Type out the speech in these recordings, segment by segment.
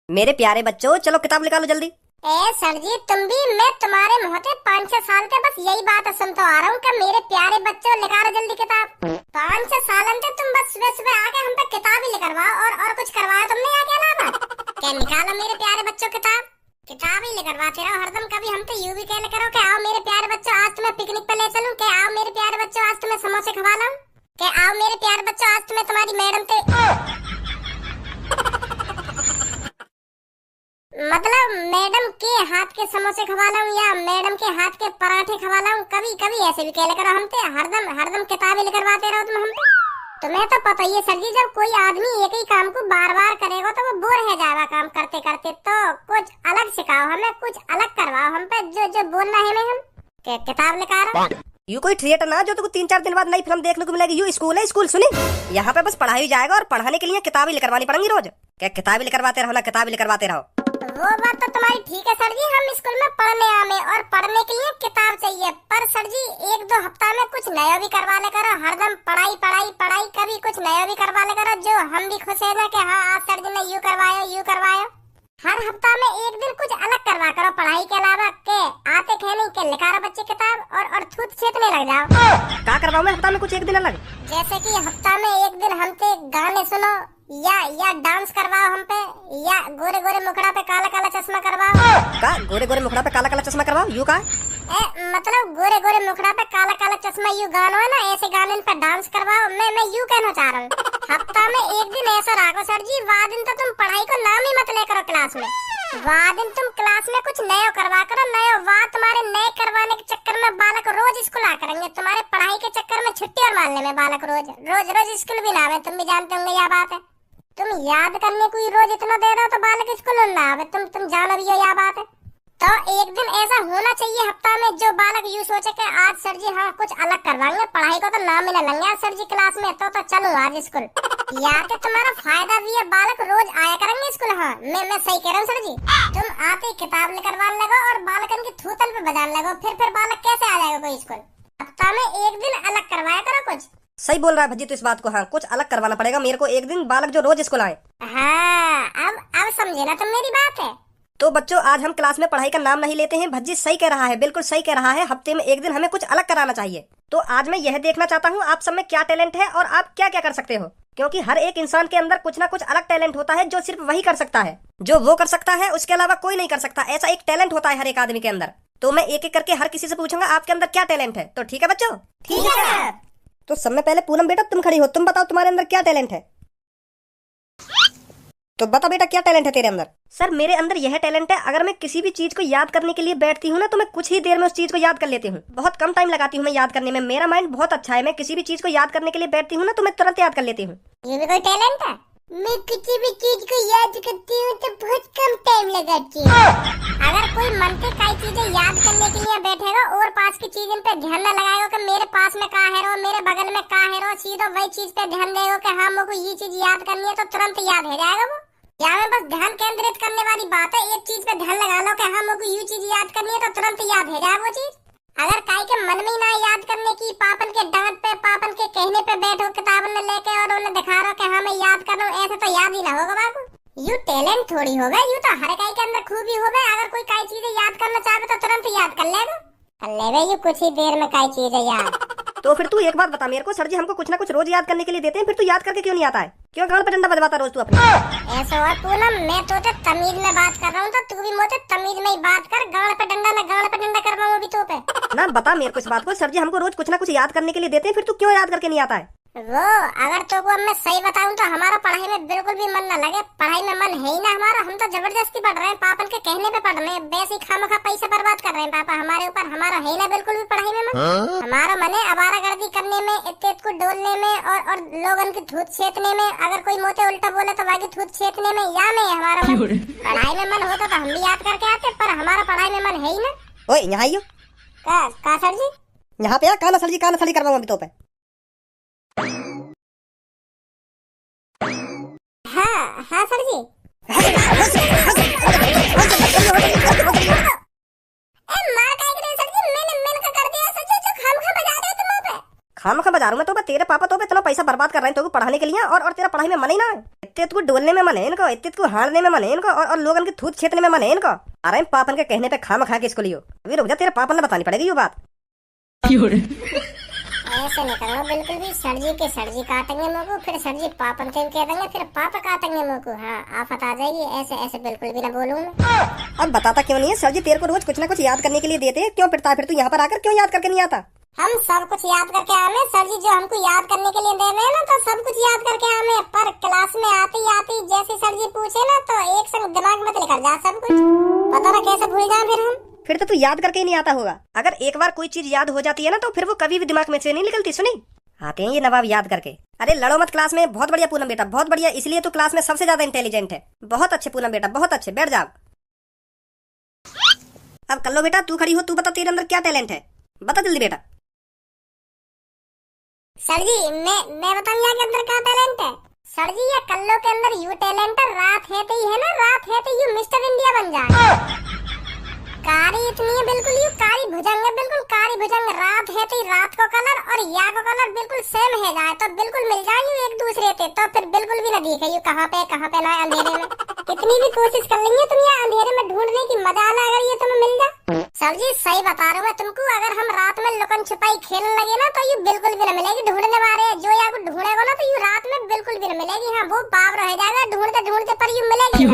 मेरे प्यारे बच्चों, चलो किताब निकालो जल्दी। ए सर जी, तुम भी मैं तुम्हारे मुँह से 5-6 साल से बस यही बात सुनता आ रहा हूँ कि मेरे प्यारे बच्चों निकालो जल्दी किताब। 5-6 साल से तुम बस सुबह सुबह आके हम पे किताब ही लिखवाओ और कुछ करवाया तुमने आके अलावा। क्या निकालो मेरे प्यारे बच्चों किताब ही लिखवाते रहो हरदम। कभी हम तो यूं भी कहने करो कि आओ मेरे प्यारे बच्चों आज तुम्हें पिकनिक पे ले चलूं, कि आओ मेरे प्यारे बच्चों आज तुम्हें समोसे खवा लाऊं, कि आओ मेरे प्यारे बच्चों आज तुम्हें तुम्हारी मैडम से मतलब मैडम के हाथ के समोसे खवा लाऊं या मैडम के हाथ के पराठे खवा लाऊं। कभी कभी ऐसे भी कहले करो हमसे, हरदम किताबें लिखवाते रहो तुम हमसे। तुम्हें तो पता ही है सर जी, जब कोई आदमी एक ही काम को बार बार करेगा तो वो बोर हो जाएगा काम करते करते। तो कुछ अलग सिखाओ हमें, कुछ अलग करवाओ हम पे, जो बोलना है हमें। हम क्या किताब लिखा रहा यू कोई थिएटर ना जो तुमको 3-4 दिन बाद नई फिल्म देखने को मिलेगी। यू स्कूल है, स्कूल सुनी। यहाँ पे बस पढ़ाई जाएगा और पढ़ाने के लिए किताबें लिखवानी पड़ेंगी रोज। क्या किताबें लिखवाते रहो ना, किताबें लिखवाते रहो। वो बात तो तुम्हारी ठीक है सर जी, हम स्कूल में पढ़ने आवे और पढ़ने के लिए किताब चाहिए। पर सर जी 1-2 हफ्ता में कुछ नया भी करवा ले करो। हरदम पढ़ाई पढ़ाई पढ़ाई, कभी कुछ नया भी करवा ले करो जो हम भी खुश है ना कि हाँ आज सर जी ने यूं करवाया। हर हफ्ता में एक दिन कुछ अलग करवा करो पढ़ाई के अलावा। के आते कहने के लिखा रहो बच्चे किताब और थूत छेतने लग जाओ। क्या करवाऊं मैं हफ्ता में कुछ एक दिन अलग? जैसे कि हफ्ता में एक दिन हमसे गाने सुनो या डांस करवाओ हम पे, या गोरे गोरे मुखड़ा पे काला काला चश्मा करवाओ। का गोरे गोरे मुखड़ा पे काला काला चश्मा करवाओ? यू का मतलब गोरे गोरे मुखड़ा पे काला काला चश्मा यू गानो है ना, ऐसे गाने पे डांस करवाओ। मैं यू कहना चाह रहा हूँ हफ्ता में एक दिन ऐसा रखो सर जी, वाह दिन तो तुम पढ़ाई को नाम ही मत ले करो क्लास में। वाह दिन तुम क्लास में कुछ नया करवा करो। नया वाह तुम्हारे नए करवाने के चक्कर में बालक रोज स्कूल आ करेंगे। तुम्हारे पढ़ाई के चक्कर में छुट्टी और मारने में बालक रोज स्कूल भी ना आवे। तुम भी जानते होंगे यह बात है। तुम याद करने को रोज इतना दे दो तो बालक स्कूल ना आवे। तुम जानो भी हो यह बात है। तो एक दिन ऐसा होना चाहिए हफ्ता में जो बालक यूं सोचे कि आज सर जी हाँ कुछ अलग करवाएंगे, पढ़ाई को तो नाम मिला लेंगे आज सर जी क्लास में, तो चलो आज स्कूल। यार के तुम्हारा फायदा भी है, बालक रोज आया करेंगे स्कूल। हाँ मैं सही कह रहा हूँ सर जी। तुम आते किताब निकलवाने लगो और बालकन की थूतन पे बजाने लगो, फिर बालक कैसे आ जाएगा कोई स्कूल। हफ्ता में एक दिन अलग करवाया करो कुछ। सही बोल रहा है भज्जी तो इस बात को। हाँ कुछ अलग करवाना पड़ेगा मेरे को एक दिन, बालक जो रोज स्कूल आए। हाँ अब समझे ना तुम मेरी बात है। तो बच्चों आज हम क्लास में पढ़ाई का नाम नहीं लेते हैं। भज्जी सही कह रहा है, बिल्कुल सही कह रहा है। हफ्ते में एक दिन हमें कुछ अलग कराना चाहिए। तो आज मैं यह देखना चाहता हूँ आप सब में क्या टैलेंट है और आप क्या क्या कर सकते हो, क्योंकि हर एक इंसान के अंदर कुछ ना कुछ अलग टैलेंट होता है जो सिर्फ वही कर सकता है, जो वो कर सकता है उसके अलावा कोई नहीं कर सकता। ऐसा एक टैलेंट होता है हर एक आदमी के अंदर। तो मैं एक एक करके हर किसी से पूछूंगा आपके अंदर क्या टैलेंट है। तो ठीक है बच्चों? ठीक है। तो सब में पहले पूनम बेटा तुम खड़ी हो, तुम बताओ तुम्हारे अंदर क्या टैलेंट है। तो बता बेटा क्या टैलेंट है तेरे अंदर? सर मेरे अंदर यह टैलेंट है, अगर मैं किसी भी चीज को याद करने के लिए बैठती हूँ ना तो मैं कुछ ही देर में उस चीज को याद कर लेती हूँ। बहुत कम टाइम लगाती हूँ मैं याद करने में। मेरा माइंड बहुत अच्छा है। मैं किसी भी चीज को याद करने के लिए बैठती हूँ ना तो मैं तुरंत याद कर लेती हूँ। ये भी कोई टैलेंट है? मैं किसी भी चीज को याद करती हूँ तो बहुत कम टाइम लगाती हूँ। अगर कोई मन से कई चीजें याद करने के लिए बैठेगा और पास की चीजों पे ध्यान न लगाएगा कि मेरे पास में कहाँ है रो, मेरे बगल में कहाँ है रो, सीधा वही चीज पे ध्यान देगा कि हाँ मुझको ये चीज याद करनी है, तो तुरंत याद हो जाएगा वो। या में बस ध्यान केंद्रित करने वाली बात है। एक चीज पे ध्यान लगा लो कि हाँ मुझको ये चीज याद करनी है, तो तुरंत याद हो जाए वो चीज। अगर काई के मन में ना याद करने की, पापन के डांट पे पापन के कहने पे बैठो किताब में लेके और उन्हें दिखा रहा कि हाँ मैं याद कर रहा हूँ, ऐसे तो याद ही ना होगा बाबू। यू टैलेंट थोड़ी होगा, यू तो हर काई के अंदर खूबी होगा। अगर कोई काई चीजें याद करना चाहे तो तुरंत याद कर लेगा यू कुछ ही देर में काई चीजें याद। तो फिर तू एक बात बता मेरे को, सर जी हमको कुछ ना कुछ रोज याद करने के लिए देते हैं, फिर तू याद करके क्यों नहीं आता है? क्यों गाल पे डंडा बजवाता रोज तू अपने? ऐसा और पूनम मैं तो तमीज में बात कर रहा हूँ, तो तू भी मुझे तमीज में ही बात कर। गाल पे डंडा कर रहा हूँ अभी तो पे। ना बता मेरे को इस बात को, सर जी हमको रोज कुछ ना कुछ याद करने के लिए देते हैं, फिर तू क्यों याद करके नहीं आता है? वो अगर तो को मैं सही बताऊं तो हमारा पढ़ाई में बिल्कुल भी मन न लगे। पढ़ाई में मन है ही ना हमारा। हम तो जबरदस्ती पढ़ रहे हैं, पापन के कहने पे पढ़ रहे हैं। वैसे ही खामखा पैसे बर्बाद कर रहे हैं पापा हमारे ऊपर। हमारा है ना बिल्कुल भी पढ़ाई में मन। हमारा मन है आवारागर्दी करने में, इत्तेत को डोलने में और लोगों की धूत छेतने में। अगर कोई मोटे उल्टा बोले तो बाकी धूत छेतने में। या में हमारा मन पढ़ाई में मन होता तो हम भी याद करके आते, पर हमारा पढ़ाई में मन है ही ना। ओए यहाँ आइयो। का सर जी? यहाँ पे काना सर जी करवाऊँ अभी तो पे। हाँ सर जी। खामखा बजा रहा हूं मैं तो तेरे पापा तो इतना पैसा बर्बाद कर रहे हैं तो पढ़ाने के लिए और तेरा पढ़ाई में मन ही ना है। इतने को डोलने में मन है इनको, इतने को हारने में मन है इनको, और लोगन के थूत छेतने में मन है इनको। अरे पापन के कहने पे खाम खा के इसको लियो। अभी रुक जा, तेरे पापन ने बतानी पड़ेगी ये बात। ऐसे नहीं करना बिल्कुल भी। सर जी काटेंगे मुँह को, फिर सर जी पापन के कह देंगे, फिर पापा काटेंगे मुँह को। हाँ आफत आ जाएगी। ऐसे ऐसे बिल्कुल भी ना बोलूँ। अब बताता क्यों नहीं है? सर जी तेरे को रोज कुछ ना कुछ याद करने के लिए देते हैं, क्यों पिटता? फिर तू यहाँ पर आकर क्यों याद करके नहीं आता? हम सब कुछ याद करके आवे सर जी, जो हमको याद करने के लिए दे रहे हैं ना, तो सब कुछ याद करके आवे। पर क्लास में आती आती जैसे सर जी पूछे ना, तो एक संग दिमाग में लेकर जा सब कुछ। पता ना कैसे भूल जाए फिर हम। फिर तो तू याद करके ही नहीं आता होगा। अगर एक बार कोई चीज याद हो जाती है ना, तो फिर वो कभी भी दिमाग में से नहीं निकलती। सुनी, आते हैं ये नवाब याद करके। अरे लड़ो मत क्लास में। बहुत बढ़िया पूनम बेटा, बहुत बढ़िया। इसलिए तू क्लास में सबसे ज्यादा इंटेलिजेंट है। बहुत अच्छे पूनम बेटा, बहुत अच्छे। बैठ जाओ। अब कल्लो बेटा तू खड़ी हो, तू बता तेरे अंदर क्या टैलेंट है, बता जल्दी बेटा। सर जी मैं बताऊं यहाँ के अंदर क्या टैलेंट है। सर जी ये कल्लो के अंदर यू टैलेंट है, रात है तो ही है ना, रात है तो यू मिस्टर इंडिया बन जाए। कारी इतनी है बिल्कुल यू कारी भुजंग है, बिल्कुल कारी भुजंग। रात है तो रात को कलर और या को कलर बिल्कुल सेम है जाए, तो बिल्कुल मिल जाए यू एक दूसरे पे, तो फिर बिल्कुल भी ना दिखे यू कहाँ पे ना अंधेरे में। कितनी भी कोशिश कर लेंगे तुम ये अंधेरे में ढूंढने की, मजा आना अगर ये तुम्हें मिल जाए। सर जी सही बता रहा हूँ मैं तुमको, अगर हम रात में लुकन छिपाई खेलने लगे ना, तो यू बिल्कुल भी ना मिलेगी ढूंढने वाले। जो या को ढूंढेगा ना, तो यू रात में बिल्कुल भी ना मिलेगी। हाँ वो बाप रह जाएगा ढूंढते ढूंढते, पर यू मिलेगी।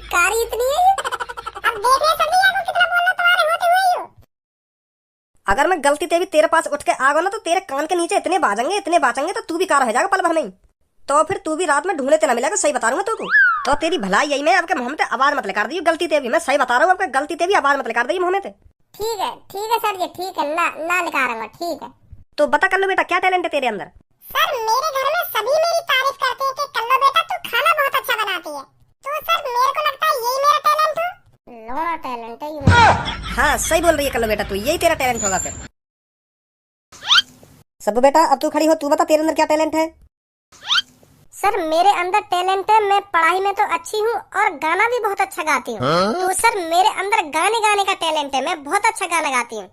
कारी इतनी है। अब देख रहे सभी को कितना बोलना तुम्हारे होते हुए यू। अगर मैं गलती से भी तेरे पास उठ के आ गया ना, तो तेरे कान के नीचे इतने बाजेंगे तो तू भी कार रह जाएगा पल भर में ही। तो फिर तू भी रात में ढूंढने तेना मिलेगा। सही बता रहा हूँ मैं तुमको। तो तेरी भलाई यही में आपके मुंह में आवाज मत लेकर दी गलती ते भी। मैं सही बता रहा हूँ, आपके गलती ते भी आवाज मत लेकर दी मुंह में। ठीक है सर जी, ठीक है ना निकालूंगा। ठीक है तो बता कल्लो बेटा क्या टैलेंट है तेरे अंदर? सर मेरे घर में सभी मेरी तारीफ करते हैं कि कल्लो बेटा तू खाना बहुत अच्छा बनाती है। तो सर मेरे को लगता है यही मेरा टैलेंट है। लोड़ा टैलेंट है ये। हाँ सही बोल रही है कल्लो बेटा, तू यही तेरा टैलेंट होगा फिर। सब बेटा अब तू खड़ी हो, तू बता तेरे अंदर क्या टैलेंट है? सर मेरे अंदर टैलेंट है, मैं पढ़ाई में तो अच्छी हूँ और गाना भी बहुत अच्छा गाती हूँ। तो सर मेरे अंदर गाने का टैलेंट है, मैं बहुत अच्छा गाना गाती हूँ।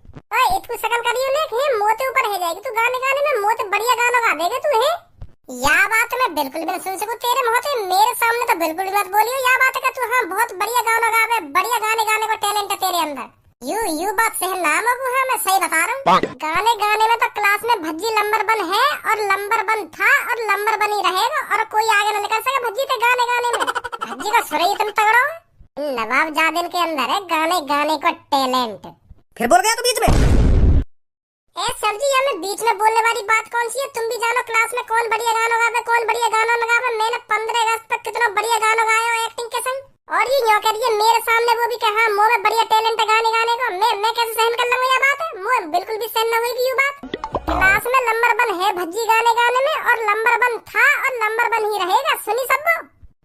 इतनी शकल करियो ने मोते ऊपर है जाएगी तू गाने में, मोते बढ़िया गाना गा देगा तू है। या बात मैं बिल्कुल भी नहीं सुन सकूं तेरे मुंह से, मेरे सामने तो बिल्कुल भी मत बोलियो या बात है तू। हाँ बहुत बढ़िया गाना गावे, बढ़िया गाने को टैलेंट है तेरे अंदर। यू बात सही नाम है। हाँ मैं सही बता रहा हूँ। गाने में तो क्लास में भज्जी नंबर 1 है और नंबर 1 था और नंबर 1 ही रहेगा, और कोई आगे न निकल सके भज्जी ते गाने में। भज्जी का सुर ही तुम तगड़ो। नवाब जादिन के अंदर है गाने को टैलेंट। फिर बोल गया तू बीच में। ए सर जी हमें बीच में बोलने वाली बात कौन सी है? तुम भी जानो क्लास में कौन बढ़िया गाना गावे, कौन बढ़िया गाना लगावे। मैंने 15 अगस्त तक कितना बढ़िया गाना गाया हो एक्टिंग के संग, और ये न्यों कह रही है मेरे सामने वो भी कहा हाँ मुंह में बढ़िया टैलेंट है गाने को। मैं कैसे सहन कर लूंगा ये बात है? मुंह बिल्कुल भी सहन न हुई ये बात। क्लास में नंबर 1 है भज्जी गाने में, और नंबर 1 था और नंबर 1 ही रहेगा। सुनी सबको।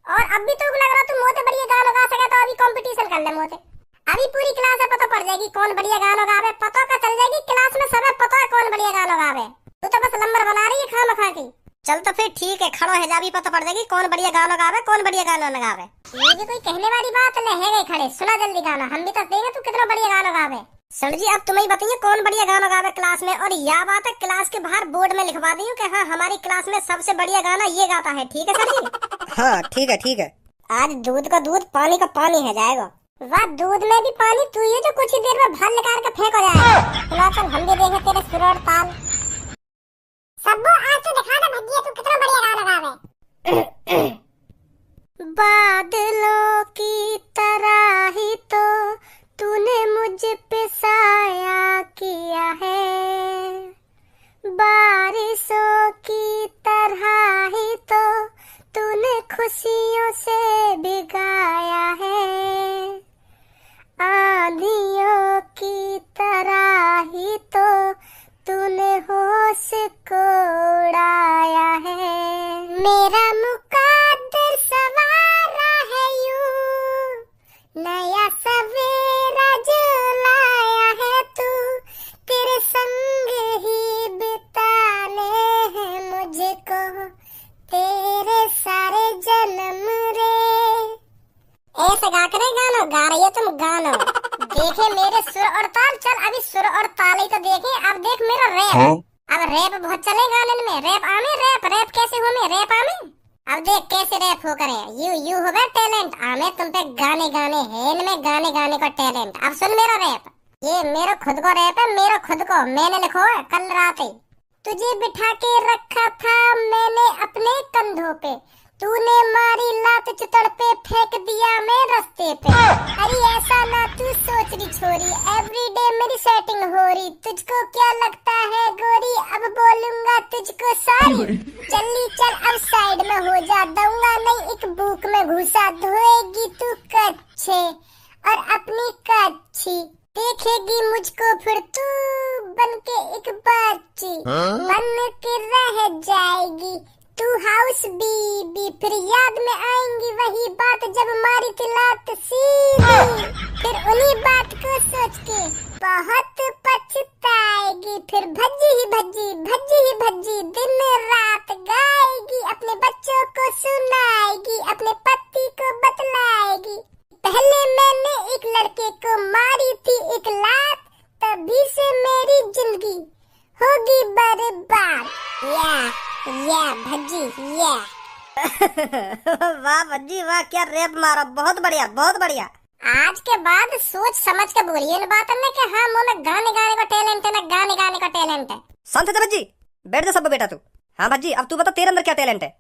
और अब भी तो लग रहा तू मोते बढ़िया गाना गा सके, तो अभी कंपटीशन कर ले मोते। अभी पूरी क्लास में पता पड़ जाएगी कौन बढ़िया गाना गावे, पता का चल जाएगी क्लास में सब पता है कौन बढ़िया गाना गावे। तू तो बस नंबर बना रही है खामखा की। चल तो फिर ठीक है, खड़ो है जा भी पता पड़ जाएगी कौन बढ़िया गाना गावे, कौन बढ़िया गाना न गावे। ये भी कोई कहने वाली बात नहीं है। गई खड़े सुना जल्दी गाना, हम भी तो देंगे तू कितना बढ़िया गाना गावे। सर जी अब तुम्हें बताइए कौन बढ़िया गाना गावे क्लास में, और यह बात है क्लास के बाहर बोर्ड में लिखवा दी कि हाँ हमारी क्लास में सबसे बढ़िया गाना ये गाता है। ठीक है सर जी? हाँ ठीक है। आज दूध का दूध पानी का पानी है जाएगा। वाह दूध में भी पानी तू ये जो कुछ ही देर में भर निकाल के फेंक हो जाएगा। चल हम भी देखें तेरे सुर और ताल। सबको आज तो दिखा दे भज्जिया तू कितना बढ़िया गाना गावे। बादलों की तरह ही तो तूने मुझ पे साया किया है, बारिशों की तरह ही तो तूने खुशियों से भिगाया है, आंधियों की तरह ही तो तूने होश को उड़ाया है। मेरा मुकद्दर सवारा है यूं, नया सवेरा जो लाया है तू, तेरे संग ही बिताने हैं मुझको तेरे सारे जन्म रे। ऐसे गा कर गाना गा रही है तुम गाना। देखे मेरे सुर और ताल। चल अभी सुर और ताल ही तो देखे, अब देख मेरा रैप। अब रैप बहुत चले गाने में। रैप आमे, रैप कैसे हो में, रैप आमे। अब देख कैसे रैप हो करे। यू हो गया टैलेंट आमे तुम पे, गाने गाने है इनमें, गाने गाने का टैलेंट। अब सुन मेरा रैप, ये मेरा खुद को रैप है, मेरा खुद को, मैंने लिखो है कल रात ही। तुझे बिठा के रखा था मैंने अपने कंधों पे, तूने मारी लात चितड़ पे, फेंक दिया मैं रास्ते पे। अरे ऐसा ना तू सोच रही छोरी, एवरीडे मेरी सेटिंग हो रही। तुझको क्या लगता है गोरी, अब बोलूंगा तुझको सॉरी। चली चल अब साइड में हो जा, दूंगा नहीं एक बुक में घुसा। धोएगी तू कच्चे और अपनी कच्ची, देखेगी मुझको फिर तू बन के एक बच्ची। बन के रह जाएगी तू हाउस बीबी, फिर याद में आएंगी वही बात जब मारी थी लात सीधी। फिर उन्हीं बात को सोच के बहुत पछताएगी, फिर भज्जी ही भज्जी, भज्जी ही भज्जी दिन रात गाएगी। अपने बच्चों को सुनाएगी, अपने पति को बतलाएगी। पहले मैंने एक लड़के को मारी थी एक लात, तभी से मेरी जिंदगी होगी बर्बाद। या भज्जी या। वाह भज्जी वाह, क्या रैप मारा, बहुत बढ़िया बहुत बढ़िया। आज के बाद सोच समझ के बोलिए इन बातों में कि हाँ मुँह में गाने गाने का टैलेंट है ना, गाने गाने का टैलेंट है। शांत है भज्जी, बैठ जा सब बेटा तू। हाँ भज्जी अब तू बता तेरे अंदर क्या टैलेंट है।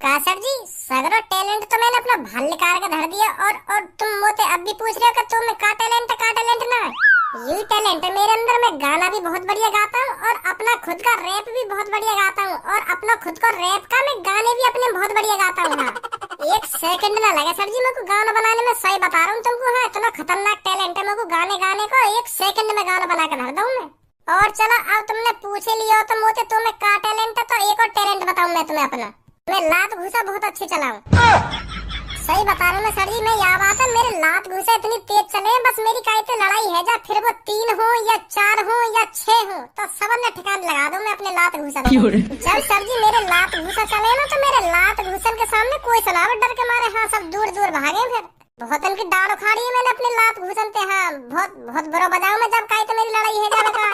का सर जी, सगरो टैलेंट तो मैंने अपना भाल निकाल के धर दिया, और तुम मोते अब भी पूछ रहे हो कि तुम्हें का टैलेंट है, का टैलेंट ना। यही टैलेंट है मेरे अंदर, मैं गाना भी बहुत बढ़िया गाता हूँ और अपना खुद का रैप भी बहुत बढ़िया गाता हूँ, और अपना खुद का रैप का मैं गाने भी अपने बहुत बढ़िया गाता हूँ। हाँ एक सेकंड ना लगे सर जी मेरे को गाना बनाने में, सही बता रहा हूँ तुमको। हाँ इतना खतरनाक टैलेंट है मेरे को गाने गाने को, एक सेकंड में गाना बना के धर दूँ मैं। और चलो अब तुमने पूछे लिया हो तो मोते तुम्हें का टैलेंट है, तो एक और टैलेंट बताऊँ मैं तुम्हें अपना। मैं लात घुसा बहुत अच्छी चलाऊं। सही बता रहा हूँ मैं सर जी, मैं यहाँ बात है मेरे लात घुसा इतनी तेज चले, बस मेरी कायते लड़ाई है जा, फिर वो 3 हो या 4 हो या 6 हो, तो सब ने ठिकान लगा दूं मैं अपने लात घुसा। जब सर जी मेरे लात घुसा चले ना, तो मेरे लात घुसन के सामने कोई सलाह डर के मारे हाँ सब दूर दूर भागे। फिर बहुत उनकी डाल उखाड़ी है मैंने अपने लात घुसन पे। हाँ बहुत बहुत बुरा बजाऊं मैं जब कायते मेरी लड़ाई है जा।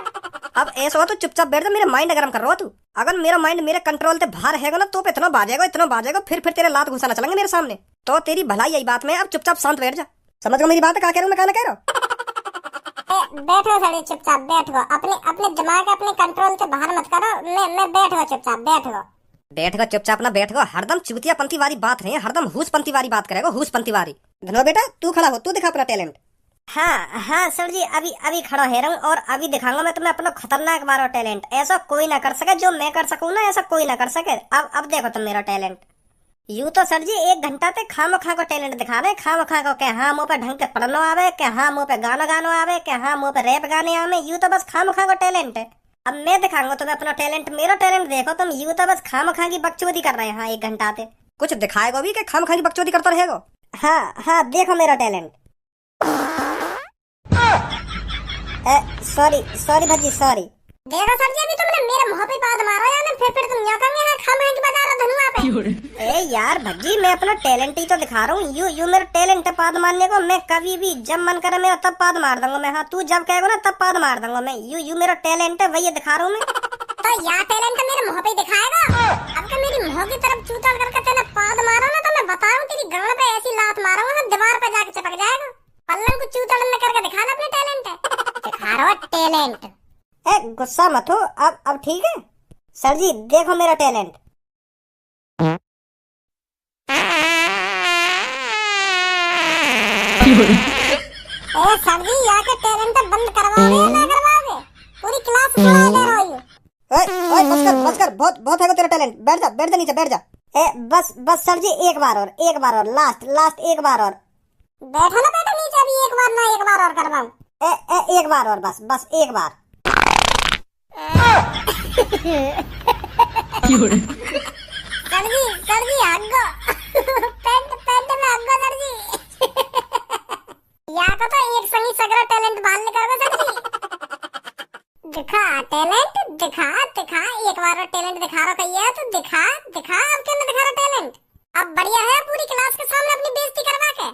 अब ऐसा हो तो चुपचाप बैठ जा, मेरा माइंड गरम कर रहा हो तू। अगर मेरा माइंड मेरे कंट्रोल से बाहर हैगा ना तो इतना बाजेगा फिर तेरे लात घुसाना चलेंगे मेरे सामने, तो तेरी भलाई यही बात में। अब चुपचाप शांत बैठ जा, समझ गया मेरी बात है, क्या कह रहा हूँ मैं, क्या कह रहा हूँ। बैठो सर चुपचाप बैठो, अपने दिमाग अपने कंट्रोल से बाहर मत करो। मैं बैठो चुपचाप बैठो चुपचाप ना बैठो, हरदम चुतियापंथी वाली बात नहीं, हरदम हुसपंथी वाली बात करेगा, हुसपंथी वाली। धनो बेटा तू खड़ा हो, तू दिखा अपना टैलेंट। हाँ सर जी अभी खड़ा है रहा हूँ, और अभी दिखाऊंगा मैं तुम्हें अपना खतरनाक मारो टैलेंट। ऐसा कोई ना कर सके जो मैं कर सकूँ ना, ऐसा कोई ना कर सके। अब देखो तुम मेरा टैलेंट। यूं तो सर जी 1 घंटा तक खामखा को टैलेंट दिखा रहे, खामखा को, के हाँ मुँह पे ढंग से पढ़नो आवे, के हाँ मुँह पे गानो आवे, के हाँ मुँह पे रैप गाने आवे। यूं तो बस खामखा को टैलेंट है। अब मैं दिखाऊंगा तुम्हें अपना टैलेंट, मेरा टैलेंट देखो तुम। यूं तो बस खामखा की बकचोदी कर रहे हैं। हाँ 1 घंटा से कुछ दिखाएगा भी, के खामखा की बकचोदी करता रहेगा। हाँ देखो मेरा टैलेंट। Sorry Bhajji sorry. देखो सर जी अभी तुमने मेरे मुंह पे बात मारा यार, फिर तुम यहाँ कहाँ है खामखा की बजा रहे हो धनुआ पे। ए यार भज्जी मैं अपना टैलेंट ही तो दिखा रहा हूँ। यू मेरा टैलेंट है पाद मारने को। मैं कभी भी जब मन करे मेरा तब पाद मार दूंगा मैं। हाँ तू जब कहेगा ना तब पाद मार दूंगा मैं। यू मेरा टैलेंट है, वही दिखा रहा हूँ मैं। तो यार टैलेंट मेरे मुंह पे दिखाएगा। अब के मेरी मुंह की तरफ चूतल करके तेने पाद मारा ना, तो मैं बता रहा हूँ तेरी गांड पे ऐसी लात मारूंगा दीवार पे जाके चिपक जाएगा। पल्लन को चूतल में करके दिखाना अपने टैलेंट है, दिखा रहा हूँ टैलेंट। गुस्सा मत हो। अब ठीक है सर जी, देखो मेरा टैलेंट। सर जी यहाँ के टैलेंट बंद करवाओगे या ना करवाओगे? पूरी क्लास उड़ा दे रहा हूँ। बस कर बहुत है तेरा टैलेंट। बैठ जा नीचे बैठ जा। बस सर जी एक बार और लास्ट एक बार और। बैठो ना बेटा नीचे, अभी एक बार और करवाऊं। एक बार और, बस एक बार। सर जी आगो पेंट में आगो सर जी। या तो एक संगी सगरा टैलेंट बाहर निकालो सर जी। दिखा टैलेंट, दिखा एक बार और टैलेंट दिखा रहा कहिए तो दिखा अब क्यों नहीं दिखा रहा टैलेंट? अब बढ़िया है पूरी क्लास के सामने अपनी बेइज्जती करवा के।